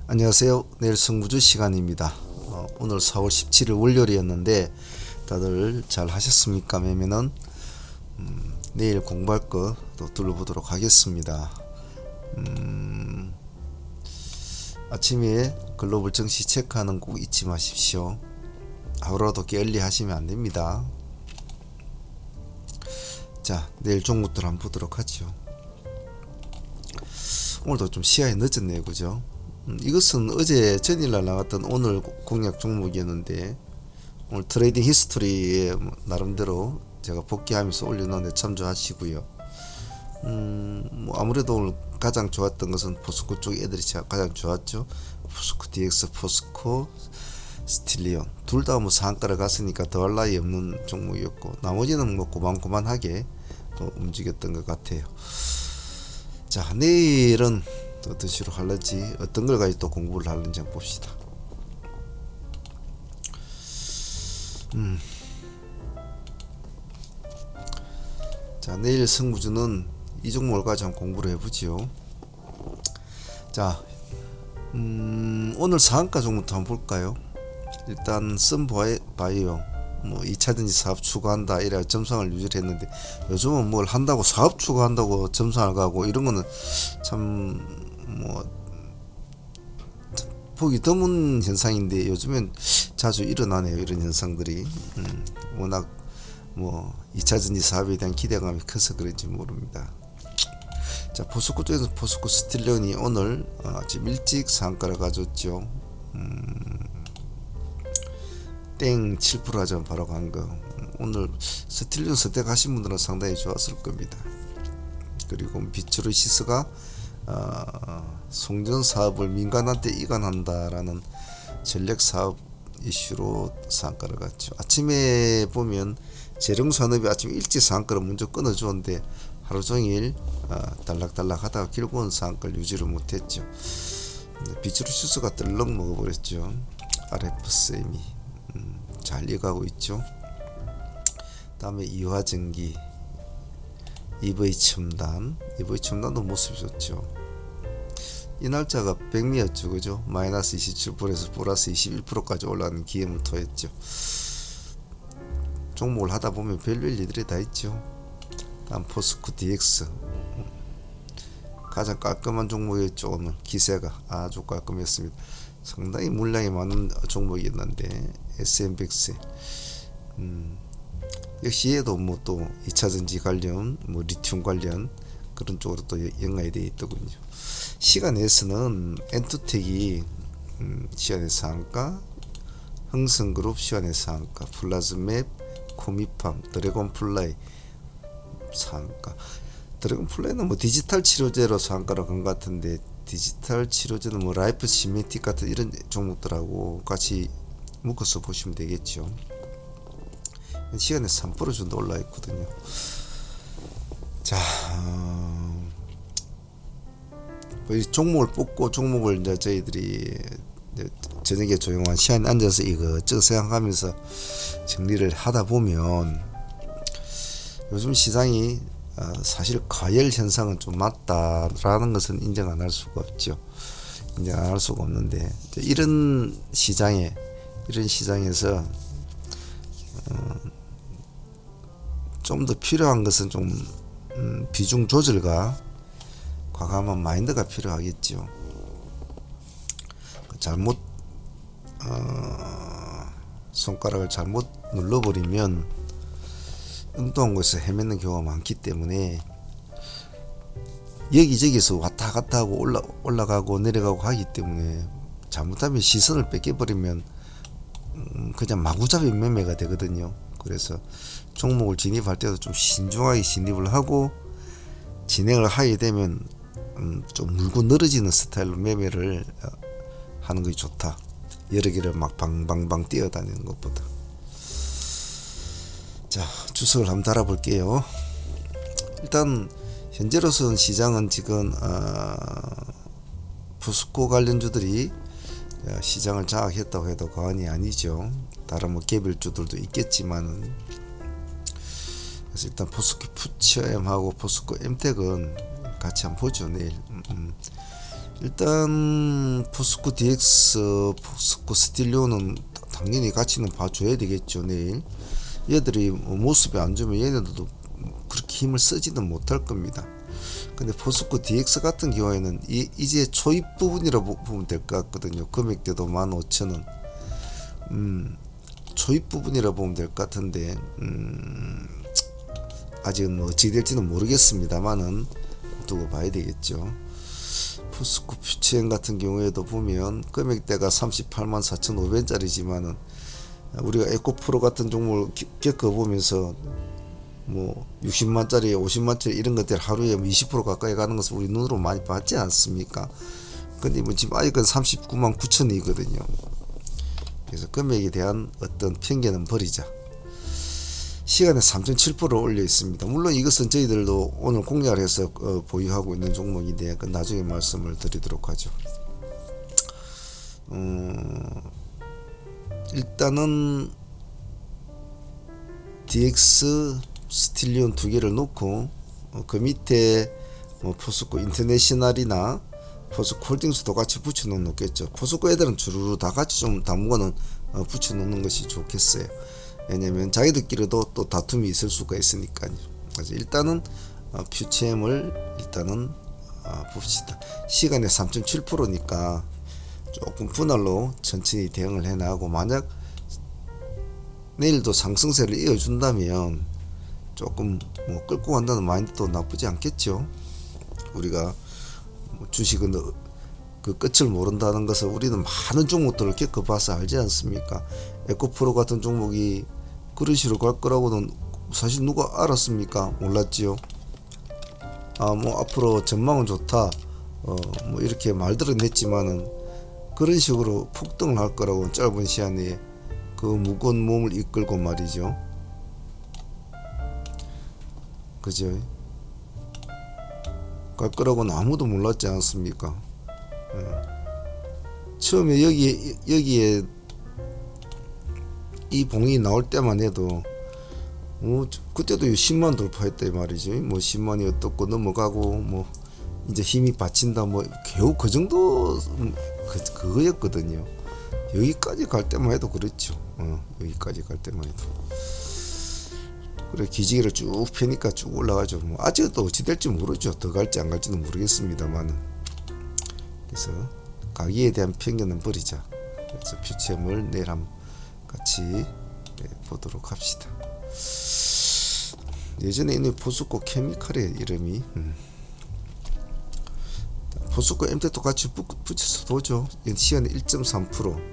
안녕하세요. 내일 승부주 시간입니다. 오늘 4월 17일 월요일이었는데 다들 잘 하셨습니까? 매매는 내일 공부할 거 또 둘러보도록 하겠습니다. 아침에 글로벌 증시 체크하는 꼭 잊지 마십시오. 하루라도 게을리 하시면 안 됩니다. 자, 내일 종목들 한번 보도록 하죠. 오늘도 좀 시간이 늦었네요, 그죠? 이것은 어제 전일날 나갔던 오늘 공략 종목이었는데 오늘 트레이딩 히스토리에 나름대로 제가 복귀하면서 올려놓은데 참조하시고요. 뭐 아무래도 오늘 가장 좋았던 것은 포스코 쪽 애들이 가장 좋았죠. 포스코 DX, 포스코 스틸리온 둘 다 뭐 상가를 갔으니까 더할 나위 없는 종목이었고 나머지는 뭐 고만고만하게 움직였던 것 같아요. 자, 내일은 어떤 식으로 할는지 어떤 걸 가지고 또 공부를 할는지 한번 봅시다. 자, 내일 승부주는 이 종목을 가지고 한번 공부를 해보지요. 자, 오늘 상한가 종목부터 한번 볼까요? 일단 썬바이오 뭐 2차전지 사업 추구한다 이래 점상을 유지를 했는데 요즘은 뭘 한다고 사업 추구한다고 점상을 가고 이런 거는 참 뭐 보기 드문 현상인데 요즘엔 자주 일어나네요. 이런 현상들이 워낙 뭐 2차전지 사업에 대한 기대감이 커서 그런지 모릅니다. 자, 포스코 쪽에서 포스코 스틸리온이 오늘 아침 일찍 상가를 가졌죠. 땡 7% 하자면 바로 간 거. 오늘 스틸리온 선택하신 분들은 상당히 좋았을 겁니다. 그리고 비츠루시스가 송전 사업을 민간한테 이관한다라는 전략 사업 이슈로 상가를 갔죠. 아침에 보면 재룡산업이 아침 일찍 상가를 먼저 끊어주었는데 하루 종일 달락달락 하다가 결국은 상가를 유지를 못했죠. 비츠루시스가 떨렁 먹어버렸죠. RFSM이 잘 이어가고 있죠. 다음에 이화전기, EV첨단도 모습이 좋죠. 이 날짜가 백미였죠, 그죠? 마이너스 27%에서 플러스 21%까지 올라가는 기염을 토했죠. 종목을 하다 보면 별별 일들이 다 있죠. 다음 포스코 DX 가장 깔끔한 종목이었죠. 오늘 기세가 아주 깔끔했습니다. 상당히 물량이 많은 종목이었는데 SM백스 역시 얘도 뭐 또 2차전지 관련 뭐 리튬 관련 그런 쪽으로 또 연관이 되어 있더군요. 시간에서는 엔투텍이 시간의 상한가, 흥성그룹 시간의 상한가, 플라즈맵, 코미팜, 드래곤플라이 상한가. 드래곤플라이는 뭐 디지털 치료제로 상한가로 간 것 같은데 디지털 치료제는 뭐 라이프 시메틱 같은 이런 종목들하고 같이 묶어서 보시면 되겠죠. 시간에 3% 정도 올라 있거든요. 자, 이 종목을 뽑고 종목을 이제 저희들이 저녁에 조용한 시간에 앉아서 이것저것 생각하면서 정리를 하다 보면 요즘 시장이 사실 과열 현상은 좀 맞다라는 것은 인정 안 할 수가 없죠. 인정 안 할 수가 없는데 이런 시장에서 좀 더 필요한 것은 좀 비중 조절과 과감한 마인드가 필요하겠죠. 잘못 손가락을 잘못 눌러버리면 엉뚱한 곳에서 헤매는 경우가 많기 때문에 여기저기서 왔다 갔다 하고 올라가고 내려가고 하기 때문에 잘못하면 시선을 뺏겨버리면 그냥 마구잡이 매매가 되거든요. 그래서 종목을 진입할 때도 좀 신중하게 진입을 하고 진행을 하게 되면 좀 물고 늘어지는 스타일로 매매를 하는 것이 좋다. 여러 개를 막 방방방 뛰어다니는 것보다. 자, 주석을 한번 달아볼게요. 일단 현재로서는 시장은 지금 포스코 관련주들이 시장을 장악했다고 해도 과언이 아니죠. 다른 뭐 개별주들도 있겠지만은. 그래서 일단 포스코 푸처엠하고 포스코 엠텍은 같이 한번 보죠. 내일 일단 포스코 DX, 포스코 스틸리온은 당연히 가치는 봐줘야 되겠죠. 내일 얘들이 모습이 안 좋으면 얘네들도 그렇게 힘을 쓰지는 못할 겁니다. 근데 포스코 DX 같은 경우에는 이제 초입 부분이라고 보면 될 것 같거든요. 금액대도 15,000원. 초입 부분이라 보면 될 것 같은데 아직은 뭐 어찌 될지는 모르겠습니다만은 두고 봐야 되겠죠. 포스코 퓨처엠 같은 경우에도 보면 금액대가 384,500원짜리지만은 우리가 에코프로 같은 종목을 겪어보면서 뭐 60만짜리 50만짜리 이런 것들 하루에 20% 가까이 가는 것을 우리 눈으로 많이 봤지 않습니까? 근데 뭐 지금 아직은 39만 9천이거든요. 그래서 금액에 대한 어떤 편견은 버리자. 시간에 3.7% 올려 있습니다. 물론 이것은 저희들도 오늘 공략을 해서 보유하고 있는 종목인데 나중에 말씀을 드리도록 하죠. 일단은 DX 스틸리온 두 개를 놓고 그 밑에 뭐 포스코 인터내셔널이나 포스코 홀딩스도 같이 붙여 놓겠죠. 포스코 애들은 주르르 다 같이 좀 당분간은 붙여 놓는 것이 좋겠어요. 왜냐면 자기들끼리도 또 다툼이 있을 수가 있으니까요. 그래서 일단은 퓨처엠을 일단은 봅시다. 시간에 3.7%니까 조금 분할로 천천히 대응을 해나가고, 만약 내일도 상승세를 이어준다면 조금 뭐 끌고 간다는 마인드도 나쁘지 않겠죠. 우리가 주식은 그 끝을 모른다는 것을 우리는 많은 종목들을 겪어봐서 알지 않습니까? 에코프로 같은 종목이 그런 식으로 갈 거라고는 사실 누가 알았습니까? 몰랐지요. 뭐 앞으로 전망은 좋다, 뭐 이렇게 말들은 했지만은 그런 식으로 폭등을 할 거라고 짧은 시간 내에 그 무거운 몸을 이끌고 말이죠. 그죠? 갈 거라고는 아무도 몰랐지 않습니까? 처음에 여기에 이 봉이 나올 때만 해도 그때도 10만 돌파했다 이 말이죠. 뭐 10만이 어떻고 넘어가고 뭐 이제 힘이 받친다 뭐 겨우 그 정도 그거였거든요. 여기까지 갈 때만 해도 그랬죠. 여기까지 갈 때만 해도. 그래 기지개를 쭉 펴니까 쭉 올라가죠. 뭐 아직도 어찌 될지 모르죠. 더 갈지 안 갈지는 모르겠습니다만은. 그래서 가기에 대한 편견은 버리자. 그래서 퓨처엠을 내일 한번 같이 보도록 합시다. 예전에 있는 포스코 케미칼의 이름이 포스코 MT도 같이 붙여서 보죠. 시간에 1.3%.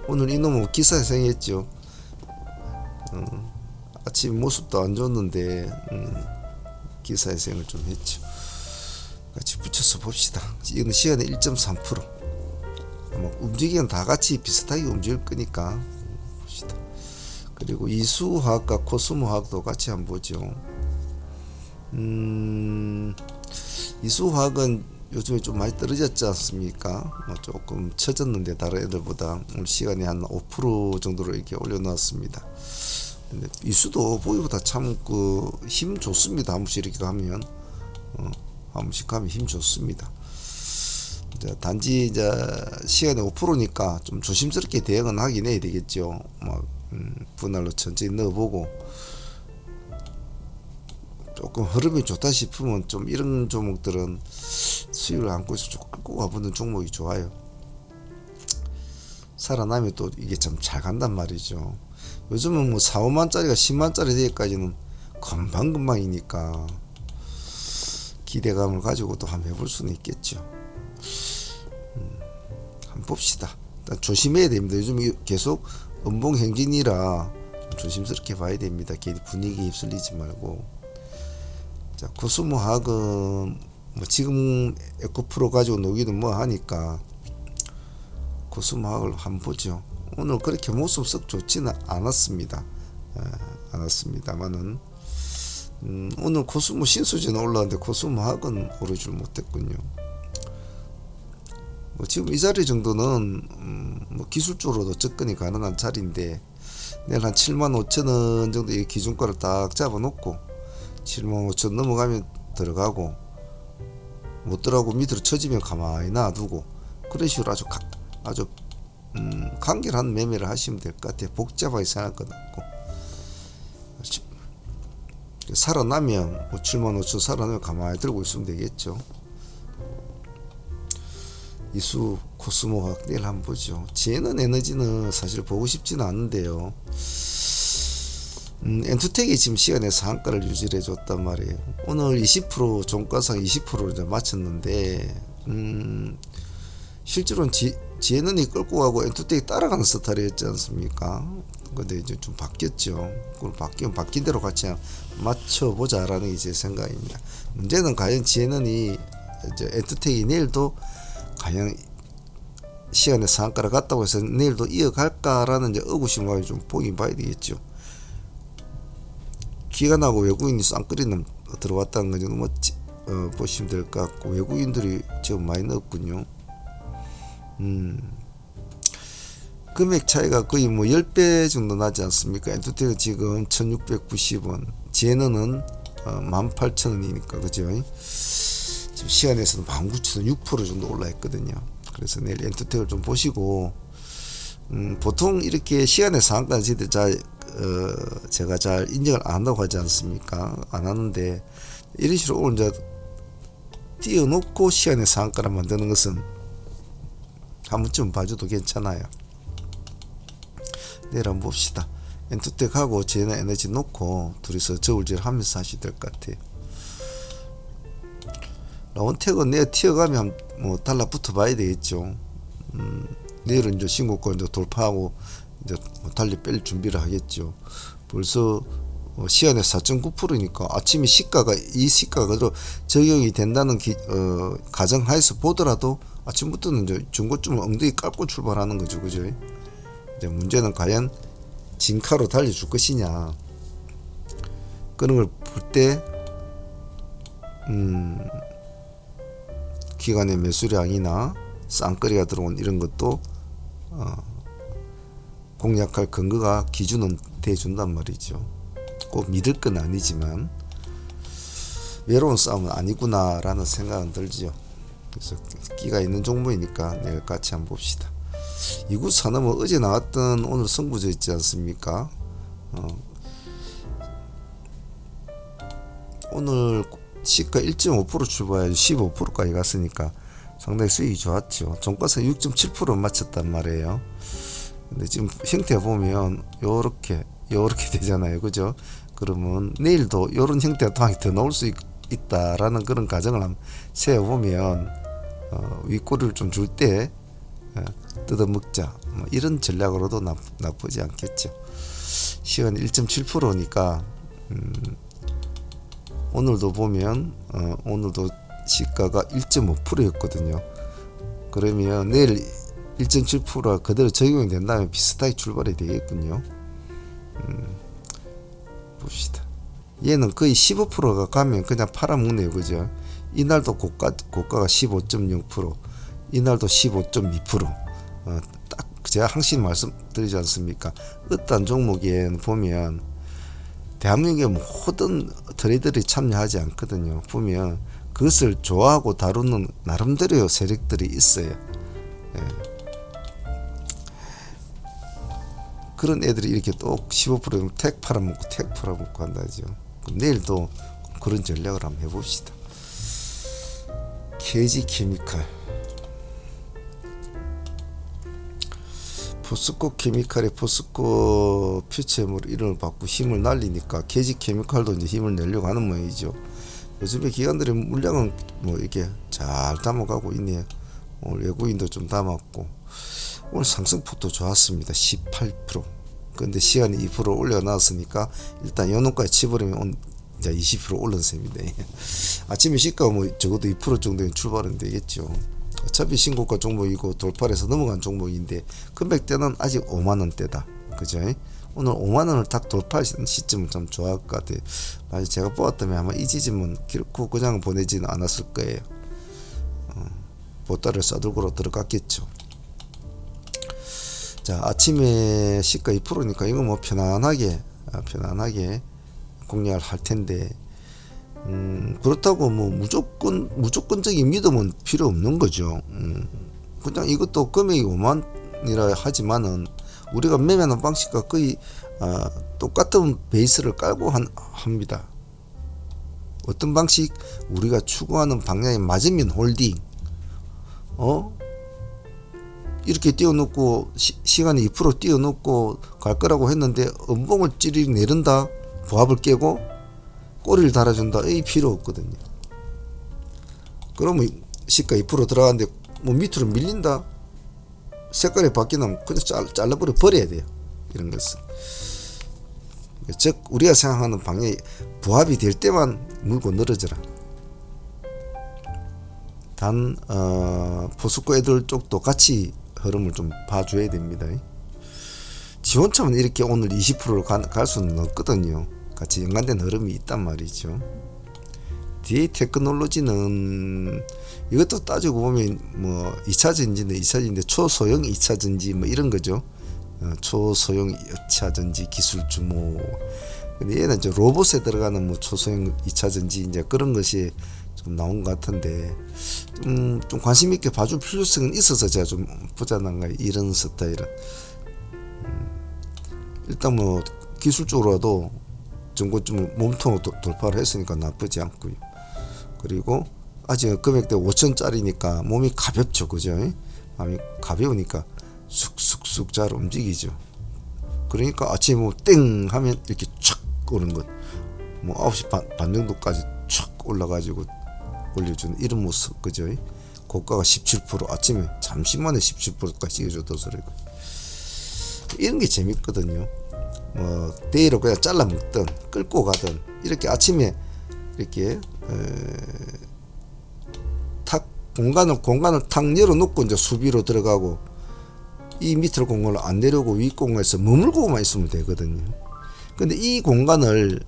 오늘 이놈은 기사에 생했죠. 아침 모습도 안 좋았는데 기사에 생을 좀 했죠. 같이 붙여서 봅시다. 이건 시간에 1.3%. 아마 움직이는 다 같이 비슷하게 움직일 거니까 봅시다. 그리고 이수화학과 코스모화학도 같이 한번 보죠. 이수화학은 요즘에 좀 많이 떨어졌지 않습니까? 조금 처졌는데 다른 애들보다 오늘 시간에 한 5% 정도로 이렇게 올려놨습니다. 근데 이수도 보기보다 참 그 힘 좋습니다. 한 번씩 이렇게 가면 한 번씩 가면 힘 좋습니다. 단지 이제 시간에 5%니까 좀 조심스럽게 대응은 하긴 해야 되겠죠. 막 분할로 천천히 넣어보고, 조금 흐름이 좋다 싶으면 좀 이런 종목들은 수익을 안고 있어 조금 끌고 가보는 종목이 좋아요. 살아나면 또 이게 참 잘 간단 말이죠. 요즘은 뭐 4, 5만짜리가 10만짜리 되기까지는 금방금방이니까 기대감을 가지고 또 한번 해볼 수는 있겠죠. 한번 봅시다. 일단 조심해야 됩니다. 요즘 계속 음봉행진이라 조심스럽게 봐야 됩니다. 괜히 분위기에 휩쓸리지 말고. 자, 코스모화학은 뭐 지금 에코프로 가지고 노기는 뭐 하니까 코스모화학을 한번 보죠. 오늘 그렇게 모습 썩 좋지는 않았습니다. 않았습니다만은 오늘 코스모 신수지는 올라왔는데 코스모화학은 오르질 못했군요. 뭐 지금 이 자리 정도는 뭐 기술적으로도 접근이 가능한 자리인데, 내일 한 75,000원 정도 의 기준가를 딱 잡아놓고 75,000원 넘어가면 들어가고, 못 들어가고 밑으로 처지면 가만히 놔두고 그런 식으로 아주 간결한 매매를 하시면 될 것 같아요. 복잡하게 생각할 것 없고 살아나면 뭐 75,000 살아나면 가만히 들고 있으면 되겠죠. 이수 코스모가 내일 한번 보죠. 지에는 에너지는 사실 보고 싶지는 않은데요. 엔투텍이 지금 시간에 상한가를 유지해 줬단 말이에요. 오늘 20% 종가상 20%를 이제 마쳤는데 실제로는 지에는이 끌고 가고 엔투텍이 따라가는 스타일이었지 않습니까? 근데 이제 좀 바뀌었죠. 그걸 바뀐 대로 같이 맞춰보자라는 게 제 생각입니다. 문제는 과연 지에는이 이제 엔투텍이 내일도 과연 시간에 상한가를 갔다고 해서 내일도 이어갈까라는 이제 의구심을 좀 보긴 봐야 되겠죠. 기관하고 외국인이 쌍끌이는 들어왔다는 거 정도 보시면 될 것 같고 외국인들이 지금 많이 넣었군요. 금액 차이가 거의 뭐 10배 정도 나지 않습니까? 엔투텍은 지금 1690원, 지에너는 18,000원이니까 그죠? 지금 시간에서는 19,000원 6% 정도 올라 있거든요. 그래서 내일 엔투텍을 좀 보시고 보통 이렇게 시간에 상한가지 제가 잘 인정을 안 한다고 하지 않습니까? 안 하는데 이런 식으로 오늘 이제 띄워놓고 시간에 상한가를 만드는 것은 한 번쯤 봐줘도 괜찮아요. 내일 한번 봅시다. 엔투텍하고 제나 에너지 놓고 둘이서 저울질 하면서 하셔야 될 것 같아요. 라온텍은 내일 튀어가면 뭐 달라붙어 봐야 되겠죠. 내일은 이제 신고가 이제 돌파하고 이제 달리 뺄 준비를 하겠죠. 벌써 시간에 4.9%니까 아침에 이 시가가 그대로 적용이 된다는 가정하에서 보더라도 아침부터는 이제 중고점을 엉덩이 깔고 출발하는 거죠, 그죠? 이제 문제는 과연 진카로 달려줄 것이냐. 그런 걸 볼 때, 기관의 매수량이나 쌍거리가 들어온 이런 것도 공략할 근거가 기준은 돼준단 말이죠. 꼭 믿을 건 아니지만 외로운 싸움은 아니구나라는 생각은 들죠. 그래서 끼가 있는 종목이니까 내일 같이 한번 봅시다. 이구 산업은 어제 나왔던 오늘 승부조 있지 않습니까? 오늘 시가 1.5% 출발해 15%까지 갔으니까 상당히 수익이 좋았죠. 종가상 6.7% 맞췄단 말이에요. 근데 지금 형태 보면 요렇게 되잖아요, 그죠? 그러면 내일도 요런 형태가 더 나올 수 있다라는 그런 가정을 한번 세워보면 윗꼬리를 좀 줄 때 뜯어먹자 뭐 이런 전략으로도 나쁘지 않겠죠. 시간이 1.7%니까 오늘도 보면 오늘도 시가가 1.5%였거든요. 그러면 내일 1.7%가 그대로 적용이 된다면 비슷하게 출발이 되겠군요. 봅시다. 얘는 거의 15%가 가면 그냥 팔아먹네요, 그죠? 이날도 고가가 15.0%, 이날도 15.2%. 딱 제가 항상 말씀드리지 않습니까? 어떤 종목에 보면 대한민국의 모든 트레이더들이 참여하지 않거든요. 보면 그것을 좋아하고 다루는 나름대로의 세력들이 있어요. 그런 애들이 이렇게 또 15%면 택 팔아먹고 한다죠. 그럼 내일도 그런 전략을 한번 해봅시다. KG케미칼, 포스코 케미칼의 포스코 퓨처물 이름을 바꾸고 힘을 날리니까 KG케미칼도 이제 힘을 내려고 하는 모양이죠. 요즘에 기관들의 물량은 뭐 이렇게 잘 담아가고 있네요. 오늘 외국인도 좀 담았고 오늘 상승폭도 좋았습니다. 18%. 근데 시간이 2% 올려놨으니까 일단 연호까지 치버리면 이제 20% 올른 셈입니다. 아침에 시가가 뭐 적어도 2% 정도는 출발은 되겠죠. 어차피 신고가 종목이고 돌파해서 넘어간 종목인데 금액대는 아직 5만원대다. 그죠? 오늘 5만원을 딱 돌파하는 시점은 참 좋아할 것 같아요. 만약 제가 뽑았다면 아마 이 지점은 결코 그냥 보내지는 않았을 거예요. 보따리를 싸들고 들어갔겠죠. 자, 아침에 시가 2%니까 이거 뭐 편안하게 공략을 할 텐데 그렇다고 뭐 무조건적인 믿음은 필요 없는 거죠. 그냥 이것도 금액이 5만이라 하지만은 우리가 매매하는 방식과 거의 똑같은 베이스를 깔고 합니다. 어떤 방식? 우리가 추구하는 방향에 맞으면 홀딩. 이렇게 띄워놓고 시간에 2% 띄워놓고 갈 거라고 했는데 음봉을 찌르 내린다. 부합을 깨고 꼬리를 달아준다. 이 필요 없거든요. 그러면 시가 2% 들어가는데 뭐 밑으로 밀린다. 색깔이 바뀌면 그냥 잘라버려야 돼요. 이런 것은. 즉 우리가 생각하는 방향이 부합이 될 때만 물고 늘어져라. 단 포스코 애들 쪽도 같이 흐름을 좀 봐줘야 됩니다. 지원차만 이렇게 오늘 20%로 갈 수는 없거든요. 같이 연관된 흐름이 있단 말이죠. DA 테크놀로지는 이것도 따지고 보면 뭐 2차전지인데 초소형 2차전지 뭐 이런 거죠. 초소형 2차전지 기술 주모. 근데 얘는 이제 로봇에 들어가는 뭐 초소형 2차전지 이제 그런 것이 좀 나온 것 같은데 좀 관심 있게 봐줄 필요성은 있어서 제가 좀 보자는가 이런 스타일은. 일단 뭐 기술적으로도 정고점을 몸통으로 돌파를 했으니까 나쁘지 않고요. 그리고 아직 금액대 5천짜리니까 몸이 가볍죠, 그죠? 몸이 가벼우니까 쑥쑥쑥 잘 움직이죠. 그러니까 아침에 뭐 땡 하면 이렇게 촥 오는 것, 뭐 9시 반 정도까지 촥 올라가지고 올려주는 이런 모습, 그죠? 고가가 17% 아침에 잠시만에 17%까지 찍어줘도 소리고 이런 게 재밌거든요. 뭐 데이로 그냥 잘라 먹든 끌고 가든 이렇게 아침에 이렇게 탁 공간을 탁 열어놓고 이제 수비로 들어가고 이 밑으로 공간을 안 내려고 위 공간에서 머물고만 있으면 되거든요. 근데 이 공간을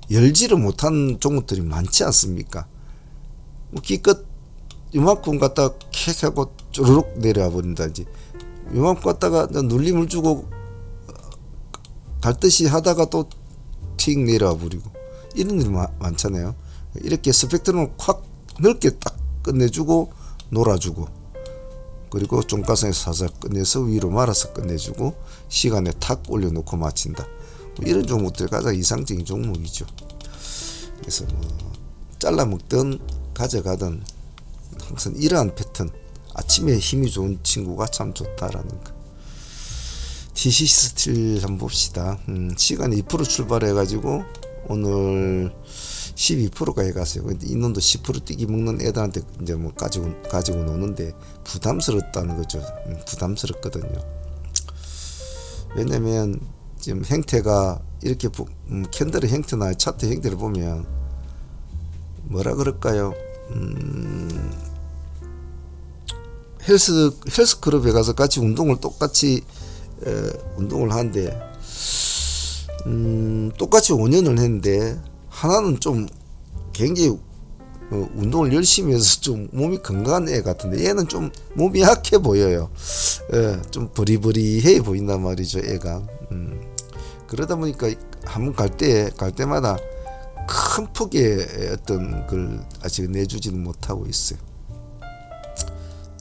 열지를 못한 종목들이 많지 않습니까? 뭐 기껏 요만큼 갖다 캑 하고 쪼르륵 내려와 버린다든지 요만큼 갖다가 눌림을 주고 갈 듯이 하다가 또 틱 내려와 버리고 이런 일이 많잖아요. 이렇게 스펙트럼을 확 넓게 딱 끝내주고 놀아주고 그리고 종가상에서 살살 끝내서 위로 말아서 끝내주고 시간에 탁 올려놓고 마친다. 뭐 이런 종목들이 가장 이상적인 종목이죠. 그래서 뭐 잘라 먹든 가져가든 항상 이러한 패턴, 아침에 힘이 좋은 친구가 참 좋다라는 거. TC 스틸 한번 봅시다. 시간이 2% 출발해가지고 오늘 12%까지 갔어요. 근데 이놈도 10% 뛰기 먹는 애들한테 이제 뭐 가지고 노는데 부담스럽다는 거죠. 부담스럽거든요. 왜냐면 지금 형태가 이렇게 캔들의 형태나 차트 형태를 보면 뭐라 그럴까요? 헬스클럽에 가서 같이 운동을 똑같이 운동을 하는데 똑같이 5년을 했는데 하나는 좀 굉장히 운동을 열심히 해서 좀 몸이 건강한 애 같은데 얘는 좀 몸이 약해 보여요. 좀 버리버리해 보인단 말이죠, 애가. 그러다 보니까 한번 갈 때마다 큰 폭의 어떤 걸 아직 내주지는 못하고 있어요.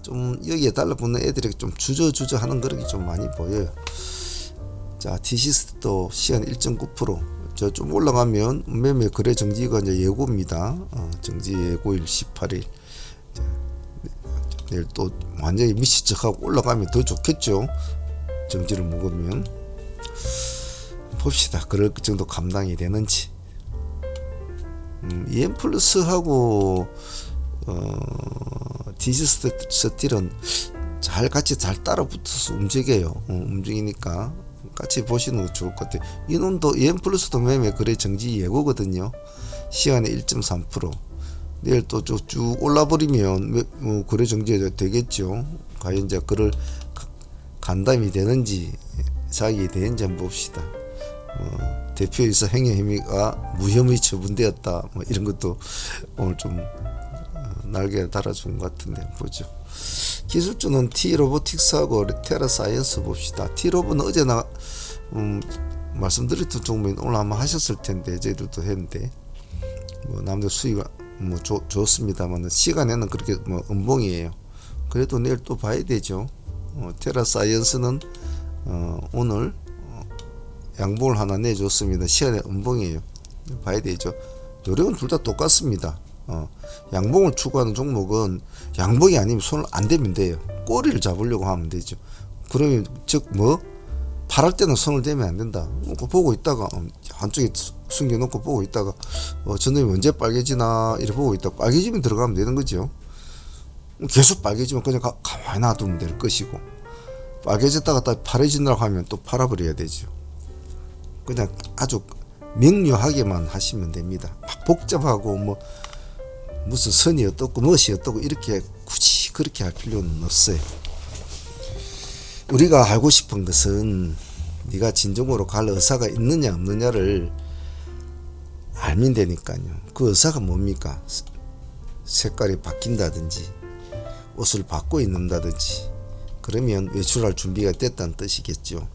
좀 여기에 달라붙는 애들이 좀 주저주저 하는 그릇이 좀 많이 보여요. 자, TCS도 시간 1.9%. 저 좀 올라가면 매매 거래 정지가 이제 예고입니다. 정지 예고일 18일. 자, 내일 또 완전히 미치척하고 올라가면 더 좋겠죠. 정지를 먹으면. 봅시다. 그럴 정도 감당이 되는지. EM 플러스하고 디지스틸은 같이 잘 따라 붙어서 움직여요. 움직이니까 같이 보시는 거 좋을 것 같아요. 이놈도 EM 플러스도 매매 거래 정지 예고거든요. 시간에 1.3%. 내일 또 쭉 올라버리면 거래 정지가 되겠죠. 과연 이제 그를 간담이 되는지 자기 되는지 한번 봅시다. 대표이사 행위 혐의가 무혐의 처분되었다. 뭐 이런 것도 오늘 좀 날개를 달아준 것 같은데 보죠. 기술주는 T-로보틱스하고 테라사이언스 봅시다. T-로보는 어제 말씀드렸던 종목은 오늘 아마 하셨을 텐데 저희들도 했는데 뭐 남들 수익 뭐 좋습니다만 시간에는 그렇게 뭐 음봉이에요. 그래도 내일 또 봐야 되죠. 테라사이언스는 오늘 양봉을 하나 내줬습니다. 시간에 음봉이에요. 봐야 되죠. 요령은 둘 다 똑같습니다. 양봉을 추구하는 종목은 양봉이 아니면 손을 안 대면 돼요. 꼬리를 잡으려고 하면 되죠. 그러면 즉 뭐 팔할 때는 손을 대면 안 된다. 보고 있다가 한쪽에 숨겨놓고 보고 있다가 저놈이 언제 빨개지나 이렇게 보고 있다가 빨개지면 들어가면 되는 거죠. 계속 빨개지면 그냥 가만히 놔두면 될 것이고, 빨개졌다가 딱 파래지느라고 하면 또 팔아버려야 되죠. 그냥 아주 명료하게만 하시면 됩니다. 막 복잡하고 뭐 무슨 선이 어떻고 무엇이 어떻고 이렇게 굳이 그렇게 할 필요는 없어요. 우리가 알고 싶은 것은 네가 진정으로 갈 의사가 있느냐 없느냐를 알면 되니까요. 그 의사가 뭡니까? 색깔이 바뀐다든지 옷을 바꿔 입는다든지 그러면 외출할 준비가 됐다는 뜻이겠죠.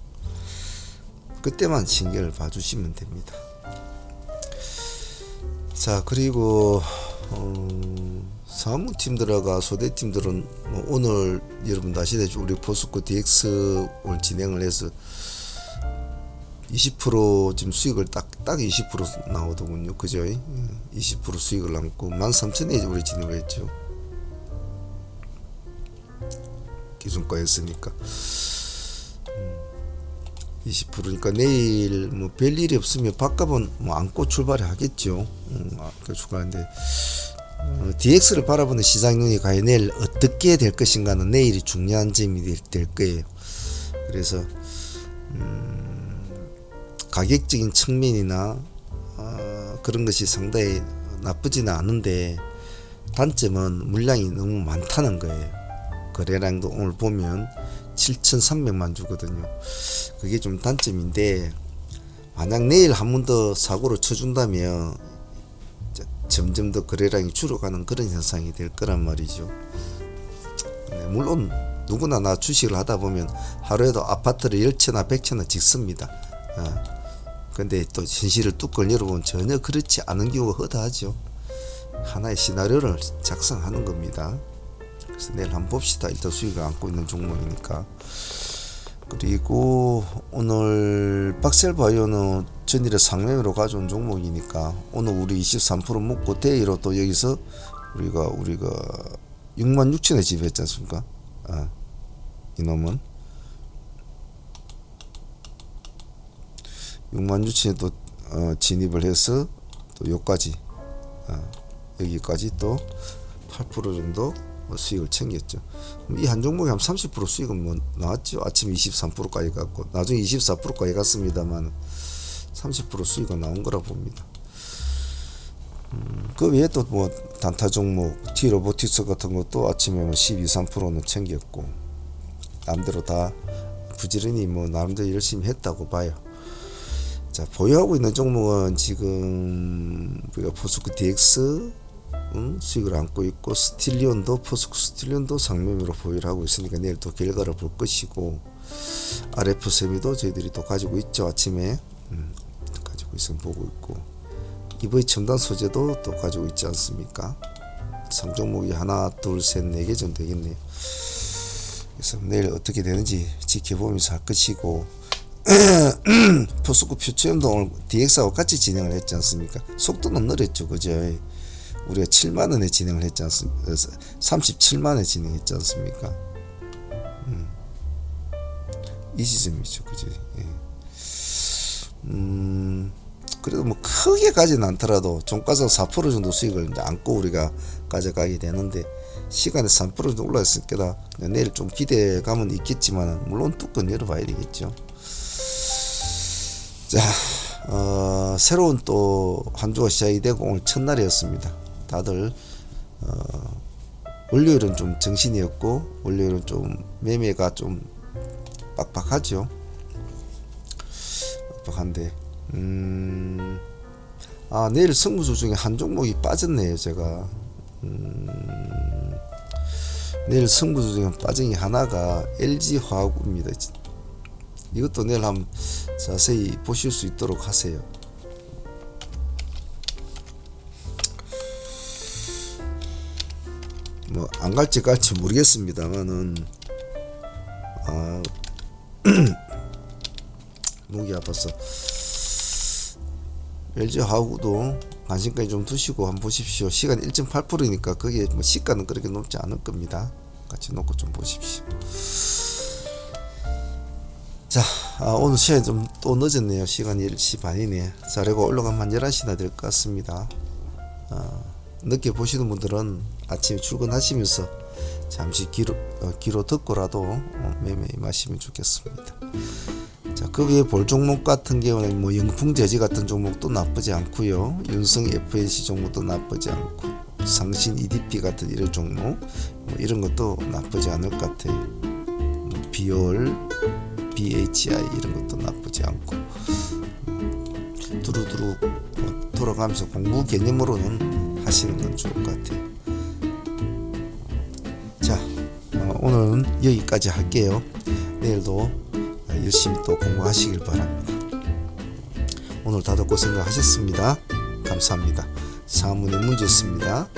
그때만 신경을 봐주시면 됩니다. 자, 그리고 사무팀들과 소대팀들은 뭐 오늘 여러분 아시다시피 우리 포스코 DX 오늘 진행을 해서 20% 지금 수익을 딱 20% 나오더군요. 그죠? 20% 수익을 남고 13,000에 우리 진입을 했죠. 기준가였으니까 20%니까 내일 뭐 별일이 없으면 밥값은 뭐 안고 출발을 하겠죠. 출발하는데 DX를 바라보는 시장 눈이 과연 내일 어떻게 될 것인가는 내일이 중요한 점이 될 거예요. 그래서 가격적인 측면이나 그런 것이 상당히 나쁘지는 않은데 단점은 물량이 너무 많다는 거예요. 거래량도 오늘 보면 7,300만 주거든요. 그게 좀 단점인데 만약 내일 한 번 더 사고를 쳐준다면 점점 더 거래량이 줄어가는 그런 현상이 될 거란 말이죠. 네, 물론 누구나 나 주식을 하다 보면 하루에도 아파트를 10채나 100채나 짓습니다. 근데 또 현실을 뚜껑 열어보면 전혀 그렇지 않은 경우가 허다하죠. 하나의 시나리오를 작성하는 겁니다. 그래서 내일 한번 봅시다. 일단 수익을 안고 있는 종목이니까. 그리고 오늘 박셀바이오는 전일에 상명으로 가져온 종목이니까 오늘 우리 23% 먹고 대의로 또 여기서 우리가 66,000에 집했지 않습니까? 이놈은 66,000에 또 진입을 해서 또 여기까지 여기까지 또 8% 정도 수익을 챙겼죠. 이 한 종목이 한 30% 수익은 뭐 나왔죠. 아침에 23%까지 갔고 나중에 24%까지 갔습니다만 30% 수익은 나온 거라 봅니다. 그 외에 또 뭐 단타 종목 T로보틱스 같은 것도 아침에 뭐 12, 3%는 챙겼고 남대로 다 부지런히 뭐 나름대로 열심히 했다고 봐요. 자, 보유하고 있는 종목은 지금 우리가 포스코 DX 수익을 안고 있고 스틸리온도 포스코 스틸리온도 상명으로 보유를 하고 있으니까 내일 또 결과를 볼 것이고 RF 세미도 저희들이 또 가지고 있죠. 아침에 가지고 있으면 보고 있고 EV 첨단 소재도 또 가지고 있지 않습니까? 3종목이 하나 둘 셋 네 개 정도 되겠네요. 그래서 내일 어떻게 되는지 지켜보면서 할 것이고 포스코 퓨처엠도 오늘 DX하고 같이 진행을 했지 않습니까? 속도는 느렸죠. 그죠? 우리가 7만원에 진행을 했지 않습니까? 37만원에 진행했지 않습니까? 이 지점이죠. 그죠? 예. 그래도 뭐 크게 가지는 않더라도 종가상 4% 정도 수익을 이제 안고 우리가 가져가게 되는데 시간에 3% 정도 올라갔을 거다. 내일 좀 기대감은 있겠지만 물론 뚜껑 열어봐야 되겠죠. 자, 새로운 또 한 주가 시작이 되고 오늘 첫날이었습니다. 다들 월요일은 좀 정신이 없고 월요일은 좀 매매가 좀 빡빡하죠. 빡빡한데 내일 승부수 중에 한 종목이 빠졌네요. 제가 내일 승부수 중에 빠진 게 하나가 LG화학입니다. 이것도 내일 한번 자세히 보실 수 있도록 하세요. 뭐 안 갈지 모르겠습니다만은 목이 아파서 LG화학도 관심까지 좀 두시고 한번 보십시오. 시간 1.8%니까 그게 뭐 시가는 그렇게 높지 않을 겁니다. 같이 놓고 좀 보십시오. 자, 오늘 시간이 좀 또 늦었네요. 시간이 10시 반이네. 자려고 올라가면 한 11시나 될 것 같습니다. 늦게 보시는 분들은 아침에 출근하시면서 잠시 귀로 듣고라도 매매 임하시면 좋겠습니다. 자, 그 외에 볼 종목 같은 경우는 뭐 영풍제지 같은 종목도 나쁘지 않고요. 윤성 FNC 종목도 나쁘지 않고, 상신 EDP 같은 이런 종목 뭐 이런 것도 나쁘지 않을 것 같아요. 뭐 비올, BHI 이런 것도 나쁘지 않고, 두루두루 돌아가면서 공부 개념으로는 하시는 건 좋을 것 같아요. 자, 오늘은 여기까지 할게요. 내일도 열심히 또 공부하시길 바랍니다. 오늘 다들 고생하셨습니다. 감사합니다. 사문의 문제였습니다.